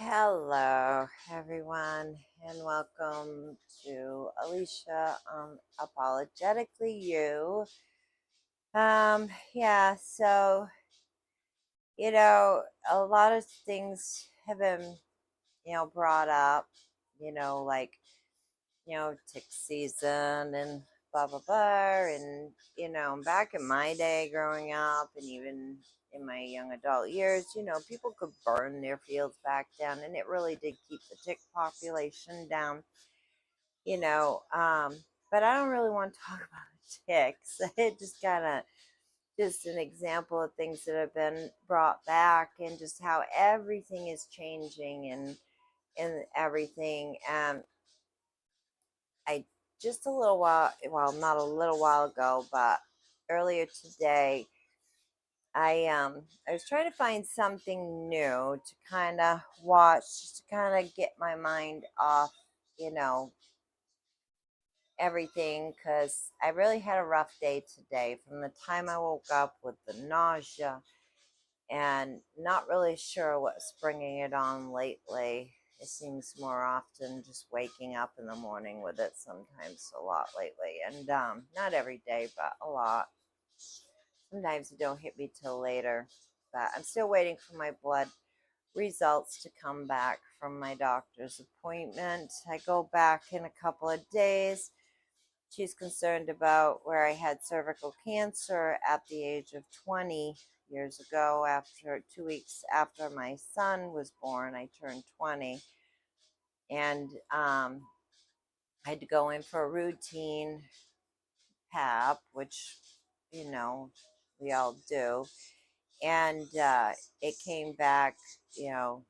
Hello, everyone, and welcome to Alicia Apologetically You. Yeah, so, a lot of things have been, brought up, like, tick season and blah, blah, blah. And, back in my day growing up and even in my young adult years, people could burn their fields back down and it really did keep the tick population down, you know. But I don't really want to talk about ticks. It just kind of just an example of things that have been brought back and just how everything is changing and everything. I just a little while, well, not a little while ago, but earlier today, I was trying to find something new to kind of watch, just to kind of get my mind off, you know, everything, because I really had a rough day today. From the time I woke up with the nausea and not really sure what's bringing it on lately. It seems more often just waking up in the morning with it, sometimes a lot lately. And not every day, but a lot. Sometimes it don't hit me till later. But I'm still waiting for my blood results to come back from my doctor's appointment. I go back in a couple of days. She's concerned about where I had cervical cancer at the age of 20 years ago. After 2 weeks after my son was born, I turned 20. And I had to go in for a routine PAP, which, you know, we all do. And it came back, you know,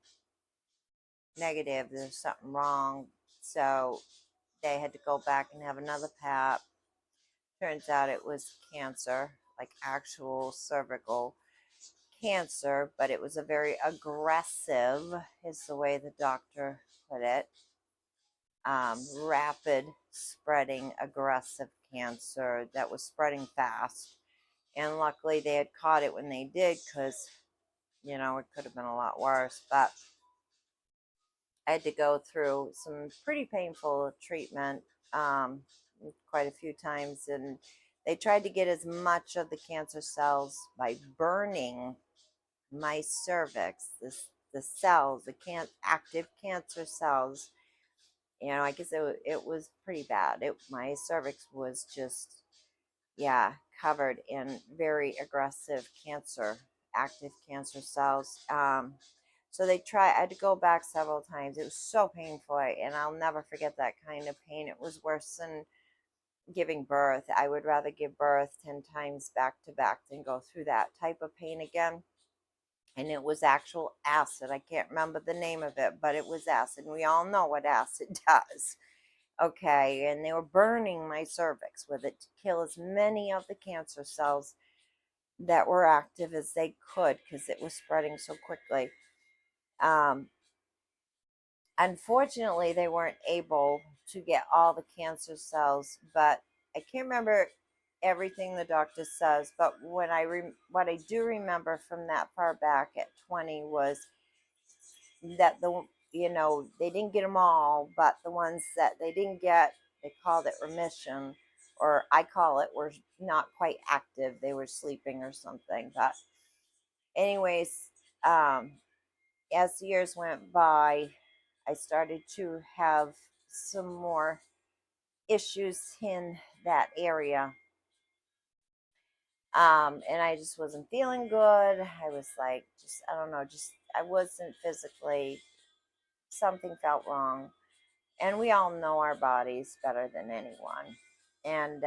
negative. There's something wrong. So they had to go back and have another PAP. Turns out it was cancer, like actual cervical cancer, but it was a very aggressive, is the way the doctor put it, rapid spreading aggressive cancer that was spreading fast. And luckily they had caught it when they did, because, it could have been a lot worse. But I had to go through some pretty painful treatment, um, quite a few times, and they tried to get as much of the cancer cells by burning my cervix, the cells, active cancer cells. I guess it was pretty bad. My cervix was just, yeah, covered in very aggressive active cancer cells. So I had to go back several times. It was so painful, and I'll never forget that kind of pain. It was worse than giving birth. I would rather give birth 10 times back to back than go through that type of pain again. And it was actual acid. I can't remember the name of it, but it was acid. And we all know what acid does. Okay. And they were burning my cervix with it to kill as many of the cancer cells that were active as they could, because it was spreading so quickly. Um, Unfortunately, they weren't able to get all the cancer cells, but I can't remember everything the doctor says. But what I do remember from that far back at 20 was that they didn't get them all, but the ones that they didn't get, they called it remission, or I call it, were not quite active. They were sleeping or something. But anyways, um, as the years went by, I started to have some more issues in that area. And I just wasn't feeling good. I was like, just, I don't know, just, I wasn't physically, something felt wrong. And we all know our bodies better than anyone. And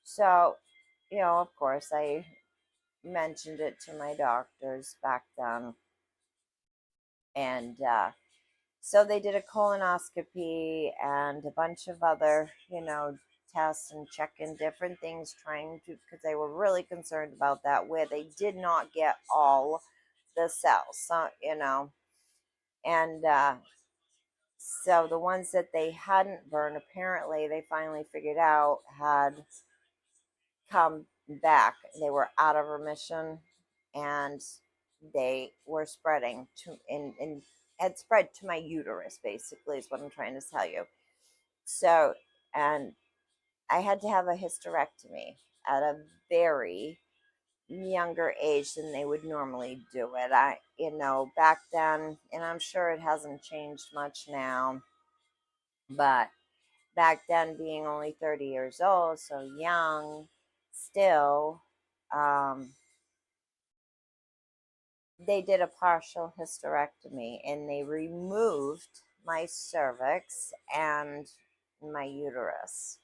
so, of course, I mentioned it to my doctors back then. And so they did a colonoscopy and a bunch of other, tests and checking different things, trying to, because they were really concerned about that, where they did not get all the cells, and so the ones that they hadn't burned, apparently, they finally figured out had come back. They were out of remission, and they were spreading to in had spread to my uterus, basically, is what I'm trying to tell you. So, and I had to have a hysterectomy at a very younger age than they would normally do it. Back then, and I'm sure it hasn't changed much now, but back then, being only 30 years old, so young still, um, they did a partial hysterectomy and they removed my cervix and my uterus.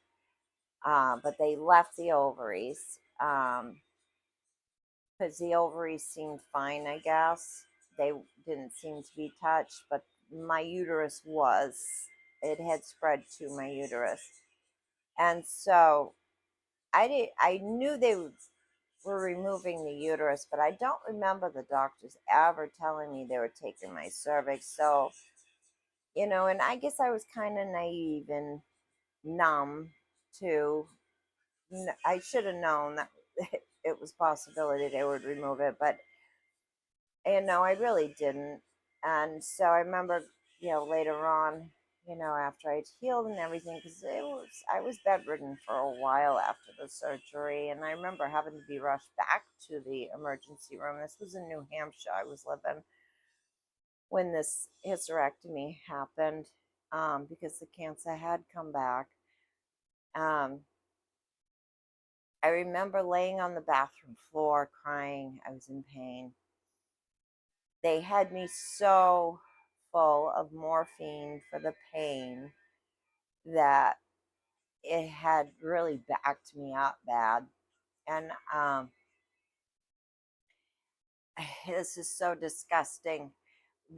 But they left the ovaries because the ovaries seemed fine, I guess. They didn't seem to be touched, but my uterus was. It had spread to my uterus. And so I knew they were removing the uterus, but I don't remember the doctors ever telling me they were taking my cervix. So, and I guess I was kind of naive and numb to. I should have known that it was possibility they would remove it, but I really didn't. And so I remember, later on, after I'd healed and everything, because I was bedridden for a while after the surgery, and I remember having to be rushed back to the emergency room. This was in New Hampshire. I was living when this hysterectomy happened, because the cancer had come back. Um, I remember laying on the bathroom floor crying. I was in pain. They had me so full of morphine for the pain that it had really backed me up bad. And this is so disgusting.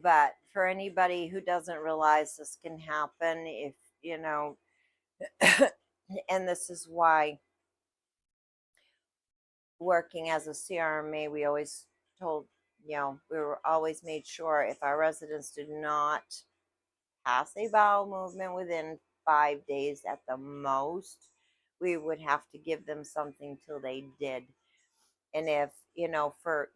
But for anybody who doesn't realize this can happen, if you know, and this is why working as a CRMA, we always told, we were always made sure if our residents did not pass a bowel movement within 5 days at the most, we would have to give them something till they did. And if, for,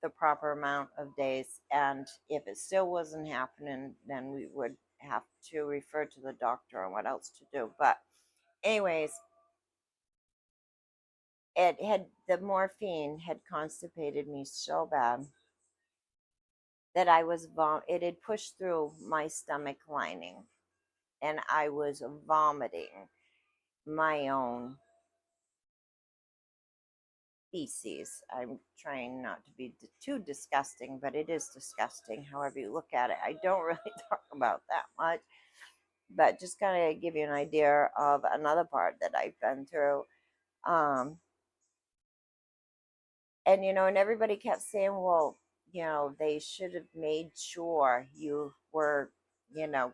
the proper amount of days, and if it still wasn't happening, then we would have to refer to the doctor on what else to do. But, anyways, the morphine had constipated me so bad that it had pushed through my stomach lining and I was vomiting my own feces. I'm trying not to be too disgusting, but it is disgusting however you look at it. I don't really talk about that much, but just kind of give you an idea of another part that I've been through. Um, and everybody kept saying, well, they should have made sure you were,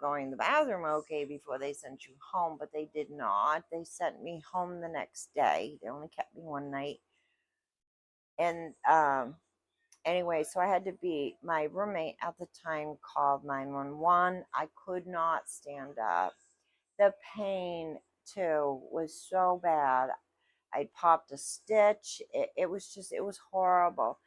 going to the bathroom okay before they sent you home, but they did not. They sent me home the next day. They only kept me one night. And anyway, so I had to be, my roommate at the time called 911. I could not stand up. The pain, too, was so bad. I popped a stitch. It was horrible.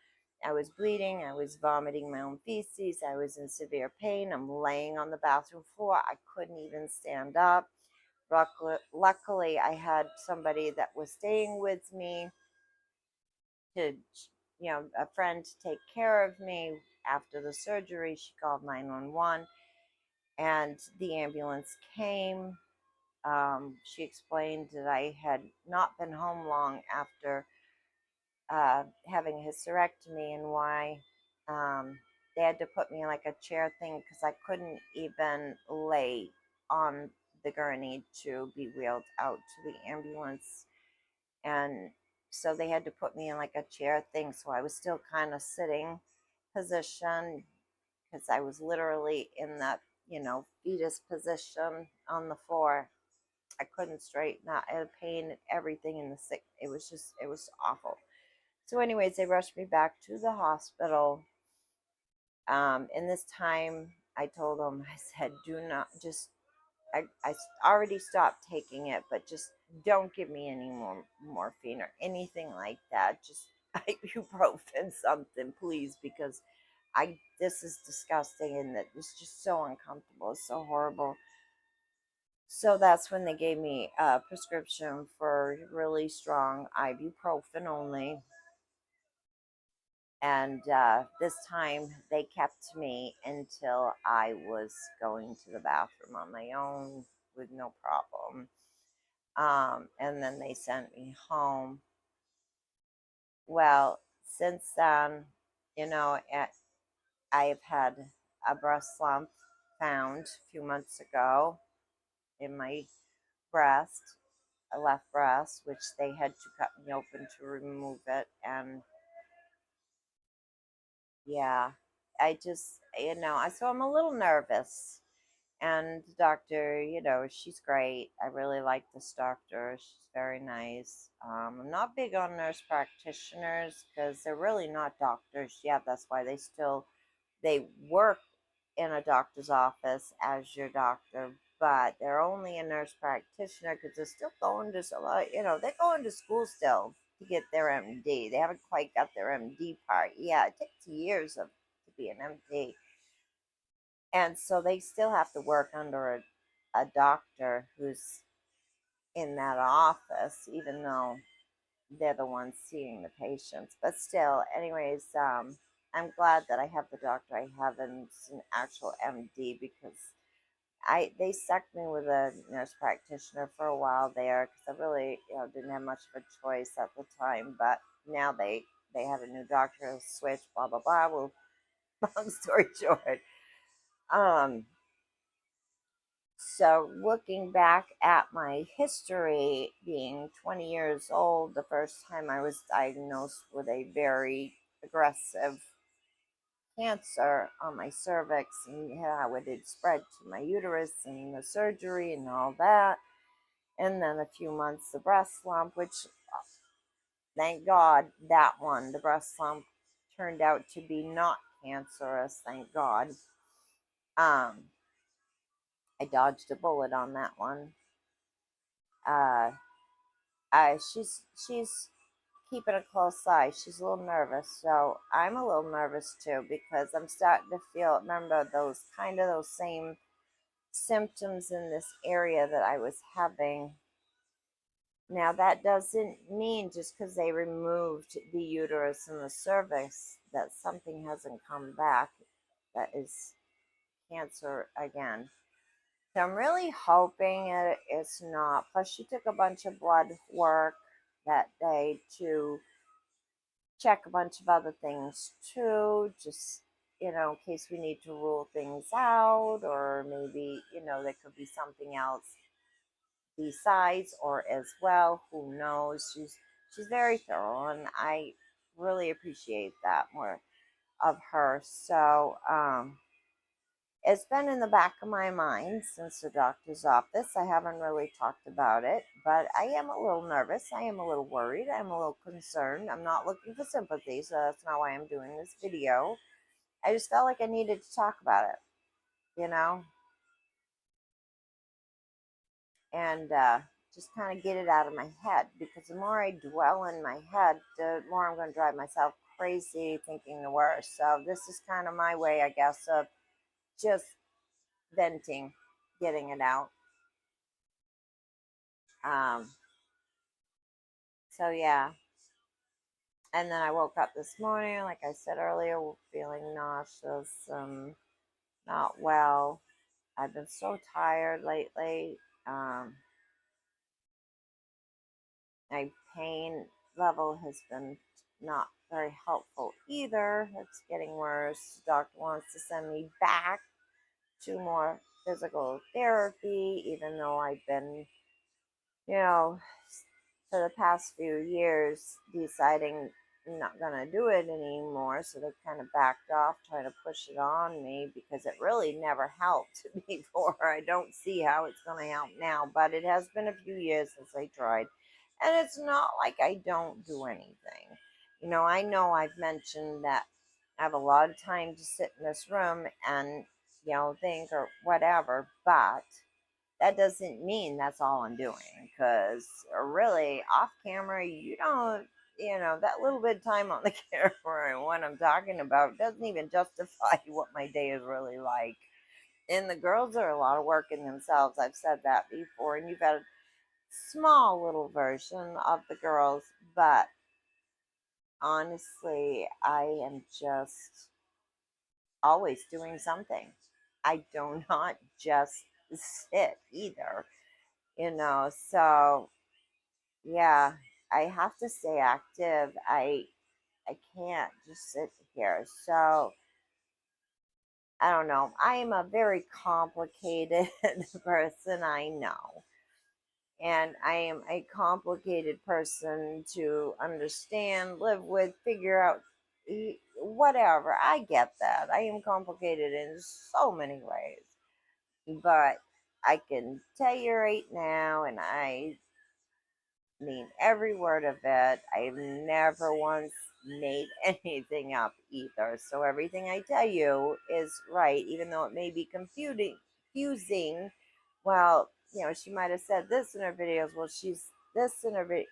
I was bleeding. I was vomiting my own feces. I was in severe pain. I'm laying on the bathroom floor. I couldn't even stand up. Luckily, I had somebody that was staying with me to, a friend to take care of me after the surgery. She called 911 and the ambulance came. She explained that I had not been home long after having a hysterectomy and why they had to put me in like a chair thing because I couldn't even lay on the gurney to be wheeled out to the ambulance. And so they had to put me in like a chair thing. So I was still kind of sitting position because I was literally in that, fetus position on the floor. I couldn't straighten out. I had pain and everything in the sick. It was awful. So, anyways, they rushed me back to the hospital. And this time I told them, I said, do not just, I already stopped taking it, but just don't give me any more morphine or anything like that. Just ibuprofen, something, please, because this is disgusting, and that it's just so uncomfortable. It's so horrible. So that's when they gave me a prescription for really strong ibuprofen only. And this time they kept me until I was going to the bathroom on my own with no problem. And then they sent me home. Well, since then, I've had a breast lump found a few months ago in my breast, a left breast, which they had to cut me open to remove it. And yeah, so I'm a little nervous. And the doctor, she's great. I really like this doctor. She's very nice. I'm not big on nurse practitioners because they're really not doctors. Yeah, that's why they work in a doctor's office as your doctor, but they're only a nurse practitioner because they're still going to a lot. They're going to school still to get their MD. They haven't quite got their MD part. Yeah, it takes years to be an MD, and so they still have to work under a doctor who's in that office, even though they're the ones seeing the patients. But still, anyways, I'm glad that I have the doctor I have, and it's an actual MD, because they stuck me with a nurse practitioner for a while there because I really didn't have much of a choice at the time. But now they had a new doctor switch, blah blah blah. Well, long story short, um, so looking back at my history, being 20 years old, the first time I was diagnosed with a very aggressive cancer on my cervix, and how it had spread to my uterus, and the surgery and all that. And then a few months, the breast lump, which thank God that one, the breast lump, turned out to be not cancerous, thank God. Um, I dodged a bullet on that one. Uh, she's keeping a close eye. She's a little nervous, so I'm a little nervous too, because I'm starting to feel, remember those same symptoms in this area that I was having. Now, that doesn't mean just because they removed the uterus and the cervix that something hasn't come back that is cancer again. So I'm really hoping it's not. Plus, she took a bunch of blood work that day to check a bunch of other things too, just, in case we need to rule things out, or maybe, there could be something else besides or as well. Who knows? She's very thorough, and I really appreciate that more of her. So it's been in the back of my mind since the doctor's office. I haven't really talked about it, but I am a little nervous. I am a little worried. I'm a little concerned. I'm not looking for sympathy, so that's not why I'm doing this video. I just felt like I needed to talk about it, and just kind of get it out of my head, because the more I dwell in my head, the more I'm going to drive myself crazy thinking the worst. So this is kind of my way, I guess, of just venting, getting it out. Um, so yeah. And then I woke up this morning, like I said earlier, feeling nauseous, not well. I've been so tired lately. My pain level has been not very helpful either. It's getting worse. The doctor wants to send me back to more physical therapy, even though I've been, you know, for the past few years deciding I'm not going to do it anymore. So they kind of backed off, trying to push it on me, because it really never helped before. I don't see how it's going to help now, but it has been a few years since I tried. And it's not like I don't do anything. I know I've mentioned that I have a lot of time to sit in this room and, think or whatever, but that doesn't mean that's all I'm doing, because really off camera, that little bit of time on the camera and what I'm talking about doesn't even justify what my day is really like. And the girls are a lot of work in themselves. I've said that before. And you've got a small little version of the girls, but honestly, I am just always doing something. I do not just sit either, so yeah, I have to stay active. I can't just sit here. So I don't know. I am a very complicated person, I know. And I am a complicated person to understand, live with, figure out, whatever. I get that. I am complicated in so many ways. But I can tell you right now, and I mean every word of it, I've never once made anything up either. So everything I tell you is right, even though it may be confusing. Well, she might have said this in her videos. Well, she's this in her video.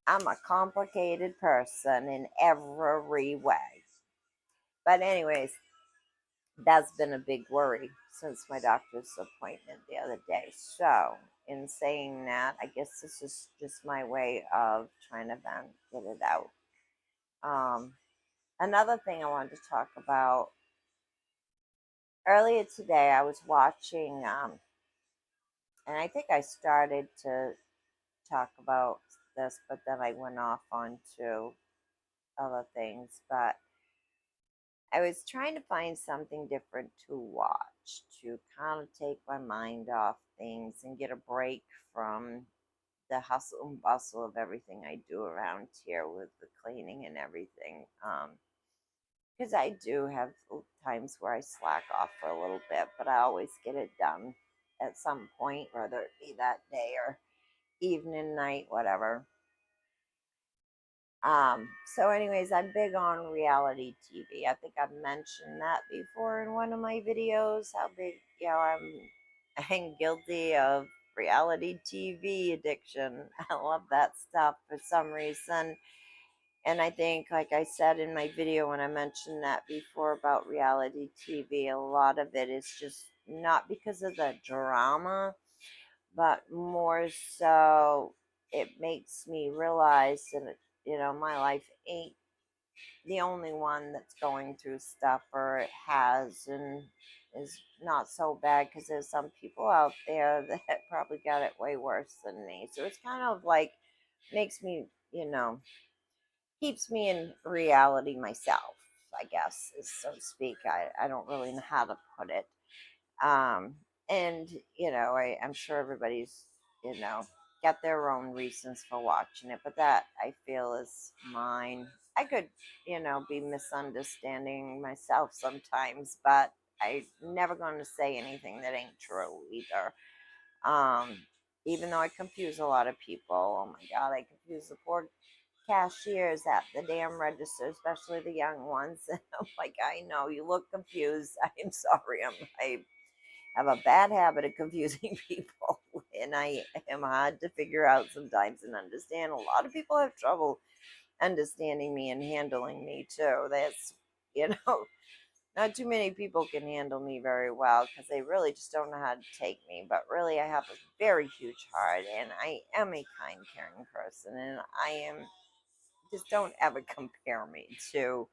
I'm a complicated person in every way. But anyways, that's been a big worry since my doctor's appointment the other day. So, in saying that, I guess this is just my way of trying to vent, get it out. Um, Another thing I wanted to talk about earlier today, I was watching, and I think I started to talk about this, but then I went off onto other things. But I was trying to find something different to watch to kind of take my mind off things and get a break from the hustle and bustle of everything I do around here with the cleaning and everything. Because I do have times where I slack off for a little bit, but I always get it done at some point, whether it be that day or evening, night, whatever. So anyways, I'm big on reality TV. I think I've mentioned that before in one of my videos, how big, I'm guilty of reality TV addiction. I love that stuff for some reason. And I think, like I said in my video when I mentioned that before about reality TV, a lot of it is just not because of the drama, but more so it makes me realize that my life ain't the only one that's going through stuff, or it has, and is not so bad, because there's some people out there that probably got it way worse than me. So it's kind of like makes me, keeps me in reality myself, I guess, so to speak. I don't really know how to put it. um, and I'm sure everybody's got their own reasons for watching it, but that I feel is mine. I could be misunderstanding myself sometimes, but I'm never going to say anything that ain't true either. um, Even though I confuse a lot of people. Oh my god, I confuse the poor cashiers at the damn register, especially the young ones. And I'm like, I know you look confused. I'm sorry. I have a bad habit of confusing people, and I am hard to figure out sometimes and understand. A lot of people have trouble understanding me and handling me too. That's, you know, not too many people can handle me very well because they really just don't know how to take me. But really, I have a very huge heart, and I am a kind, caring person, and I am just don't ever compare me to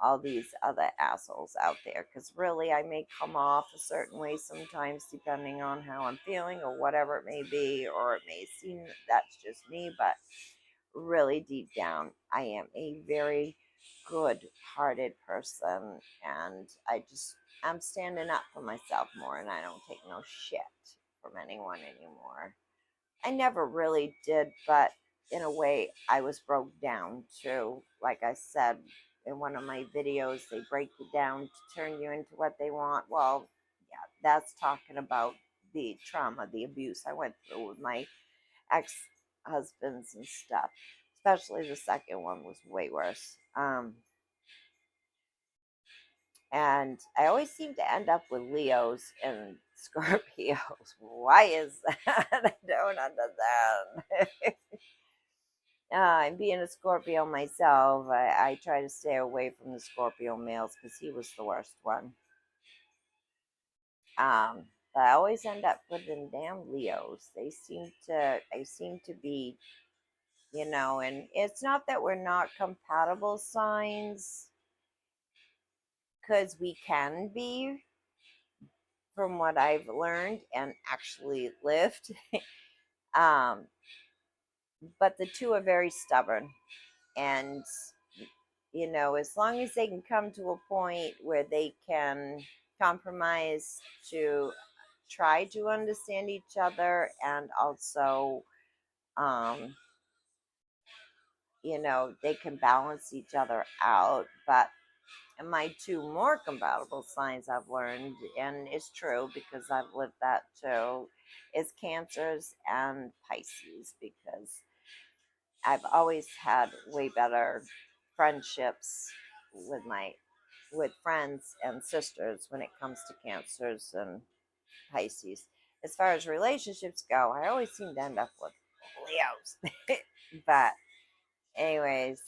all these other assholes out there, because really I may come off a certain way sometimes depending on how I'm feeling or whatever it may be, or it may seem that that's just me, but really deep down I am a very good hearted person, and I'm standing up for myself more, and I don't take no shit from anyone anymore. I never really did, but in a way, I was broke down too. Like I said in one of my videos, they break you down to turn you into what they want. Well, yeah, that's talking about the trauma, the abuse I went through with my ex husbands and stuff. Especially the second one was way worse. And I always seem to end up with Leos and Scorpios. Why is that? I don't understand. And being a Scorpio myself, I try to stay away from the Scorpio males because he was the worst one. But I always end up with them damn Leos. I seem to be, and it's not that we're not compatible signs, because we can be, from what I've learned and actually lived. um, but the two are very stubborn, and as long as they can come to a point where they can compromise to try to understand each other, and also um they can balance each other out. But my two more compatible signs I've learned, and it's true because I've lived that too, is Cancers and Pisces, because I've always had way better friendships with friends and sisters when it comes to Cancers and Pisces. As far as relationships go, I always seem to end up with Leos. But anyways,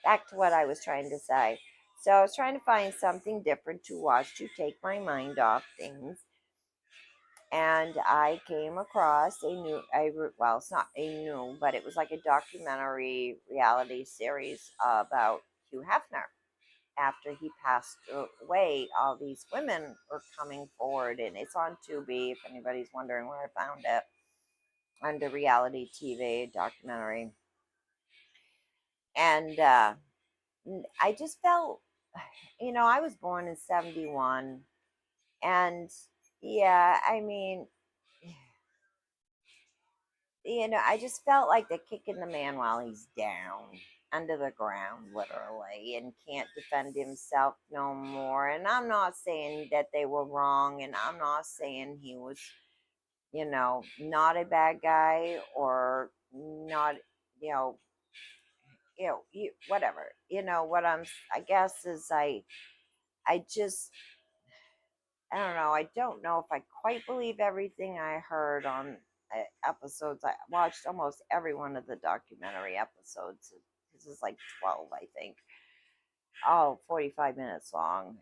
back to what I was trying to say. So I was trying to find something different to watch to take my mind off things, and I came across well, it's not a new, but it was like a documentary reality series about Hugh Hefner. After he passed away, all these women were coming forward, and it's on Tubi if anybody's wondering where I found it, under reality TV documentary. And I just felt, I was born in 71, and yeah, I mean, I just felt like they're kicking the man while he's down under the ground, literally, and can't defend himself no more. And I'm not saying that they were wrong, and I'm not saying he was, not a bad guy, or not, you know, whatever. What I guess is I just, I don't know. I don't know if I quite believe everything I heard on episodes. I watched almost every one of the documentary episodes. This is like 12, I think. Oh, 45 minutes long.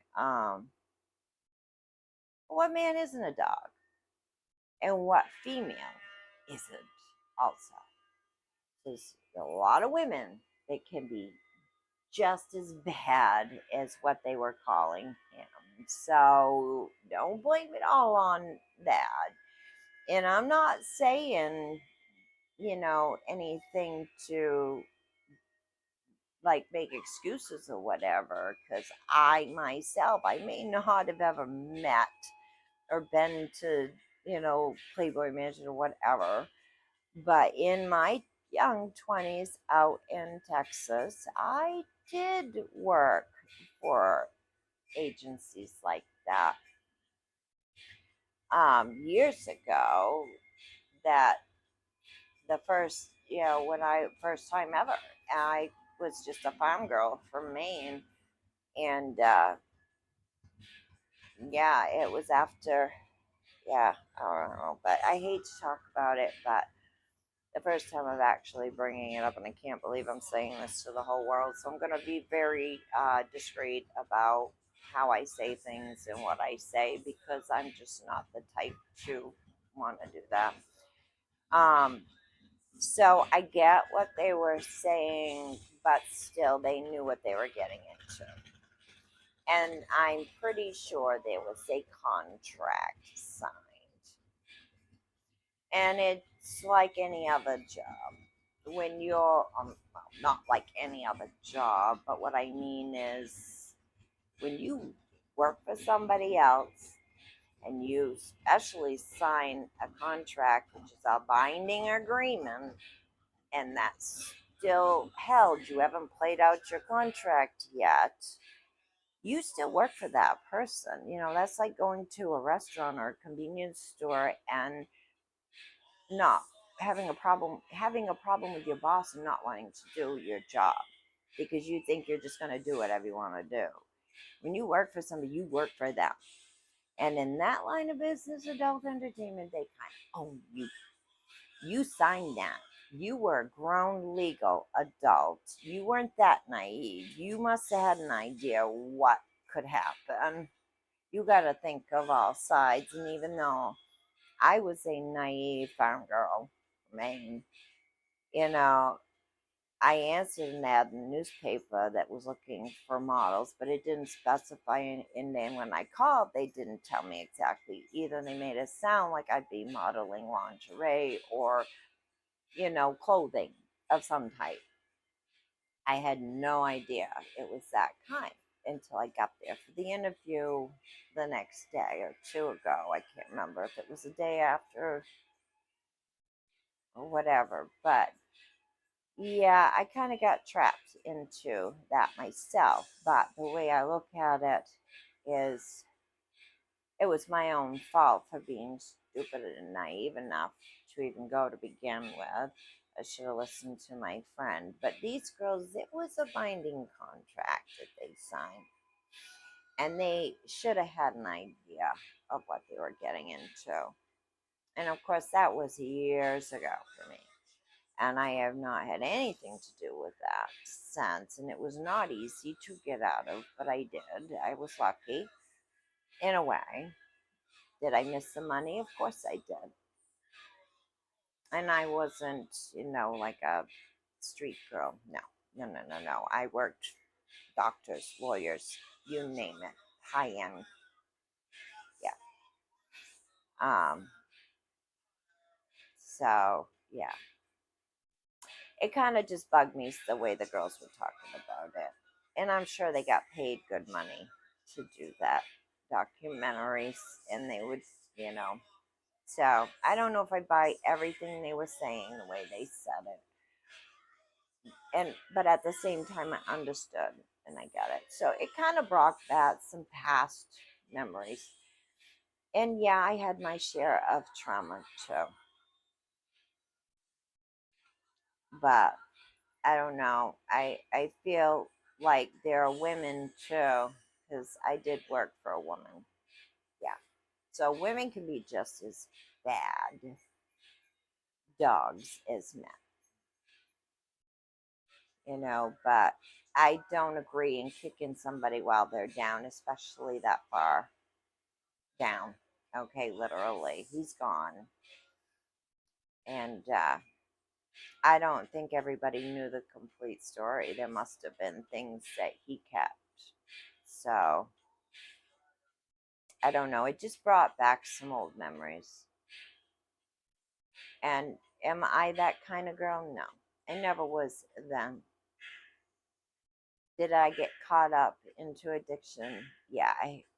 What man isn't a dog? And what female isn't also? There's a lot of women that can be just as bad as what they were calling him. So don't blame it all on that. And I'm not saying, anything to like make excuses or whatever, because I myself, I may not have ever met or been to, Playboy Mansion or whatever, but in my young 20s out in Texas, I did work for agencies like that years ago. That the first, when I first time ever, I was just a farm girl from Maine, and yeah, it was after, yeah, I don't know, but I hate to talk about it, but the first time of actually bringing it up, and I can't believe I'm saying this to the whole world, so I'm going to be very discreet about how I say things and what I say, because I'm just not the type to want to do that. Um, So I get what they were saying, but still, they knew what they were getting into. And I'm pretty sure there was a contract signed. And it's like any other job. When you're, well, not like any other job, but what I mean is when you work for somebody else and you especially sign a contract, which is a binding agreement, and that's still held, you haven't played out your contract yet, you still work for that person. That's like going to a restaurant or a convenience store and not having a problem with your boss and not wanting to do your job because you think you're just going to do whatever you want to do. When you work for somebody, you work for them. And in that line of business, adult entertainment, they kind of own you. You sign that. You were a grown legal adult. You weren't that naive. You must have had an idea what could happen. You got to think of all sides. And even though I was a naive farm girl from Maine, you know, I answered an ad in the newspaper that was looking for models, but it didn't specify in name. When I called, they didn't tell me exactly either. They made it sound like I'd be modeling lingerie or, clothing of some type. I had no idea it was that kind until I got there for the interview the next day or two ago. I can't remember if it was the day after or whatever, but yeah, I kind of got trapped into that myself. But the way I look at it is it was my own fault for being stupid and naive enough to even go to begin with. I should have listened to my friend. But these girls, it was a binding contract that they signed. And they should have had an idea of what they were getting into. And of course, that was years ago for me. And I have not had anything to do with that since. And it was not easy to get out of, but I did. I was lucky in a way. Did I miss the money? Of course I did. And I wasn't, like a street girl. No, no, no, no, no. I worked doctors, lawyers, you name it, high end. Yeah. So yeah, it kind of just bugged me the way the girls were talking about it. And I'm sure they got paid good money to do that documentaries, and they would, you know. So I don't know if I buy everything they were saying the way they said it, but at the same time I understood and I got it. So it kind of brought back some past memories, and yeah, I had my share of trauma too, but I don't know. I feel like there are women too, because I did work for a woman. Yeah. So women can be just as bad dogs as men, but I don't agree in kicking somebody while they're down, especially that far down. Okay, literally. He's gone. And I don't think everybody knew the complete story. There must have been things that he kept. So I don't know. It just brought back some old memories. And am I that kind of girl? No. I never was then. Did I get caught up into addiction? Yeah,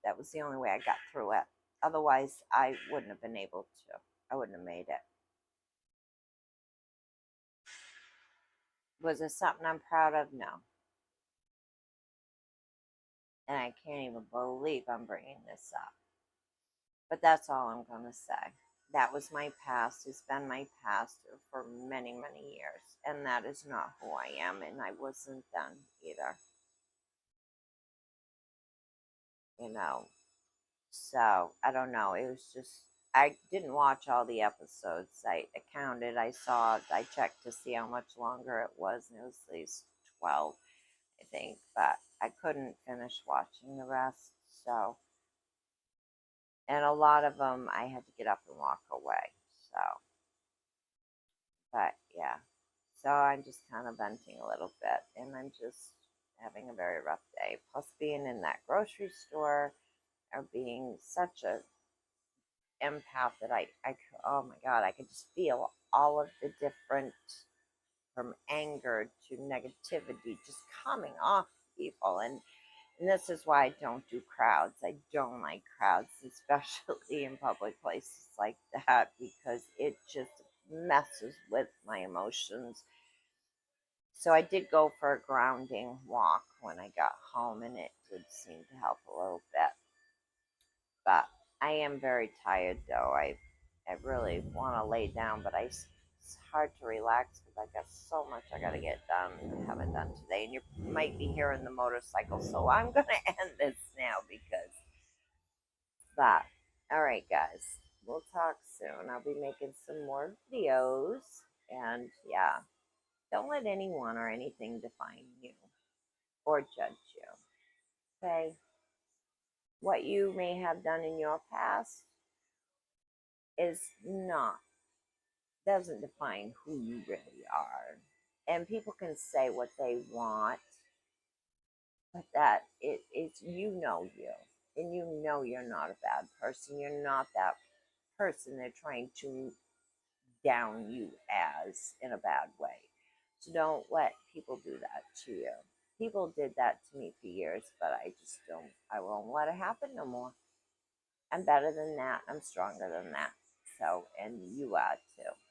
that was the only way I got through it. Otherwise, I wouldn't have been able to. I wouldn't have made it. Was it something I'm proud of? No. And I can't even believe I'm bringing this up. But that's all I'm going to say. That was my past. It's been my past for many, many years. And that is not who I am. And I wasn't then either. You know, So I don't know. It was just I didn't watch all the episodes. I counted. I checked to see how much longer it was, and it was at least 12, I think. But I couldn't finish watching the rest. So, and a lot of them I had to get up and walk away. So, but yeah. So I'm just kind of venting a little bit, and I'm just having a very rough day. Plus, being in that grocery store or being such a empath that oh my god, I could just feel all of the different, from anger to negativity, just coming off people. And this is why I don't do crowds. I don't like crowds, especially in public places like that, because it just messes with my emotions. So I did go for a grounding walk when I got home, and it did seem to help a little bit. But I am very tired though. I really want to lay down, but it's hard to relax because I got so much I got to get done and haven't done today. And you might be hearing the motorcycle, so I'm going to end this now because that. All right, guys. We'll talk soon. I'll be making some more videos. And yeah, don't let anyone or anything define you or judge you. Okay? What you may have done in your past is not, doesn't define who you really are. And people can say what they want, but that it's, you know, you. And you know you're not a bad person. You're not that person they're trying to down you as in a bad way. So don't let people do that to you. People did that to me for years, but I just don't, I won't let it happen no more. I'm better than that. I'm stronger than that. So, and you are too.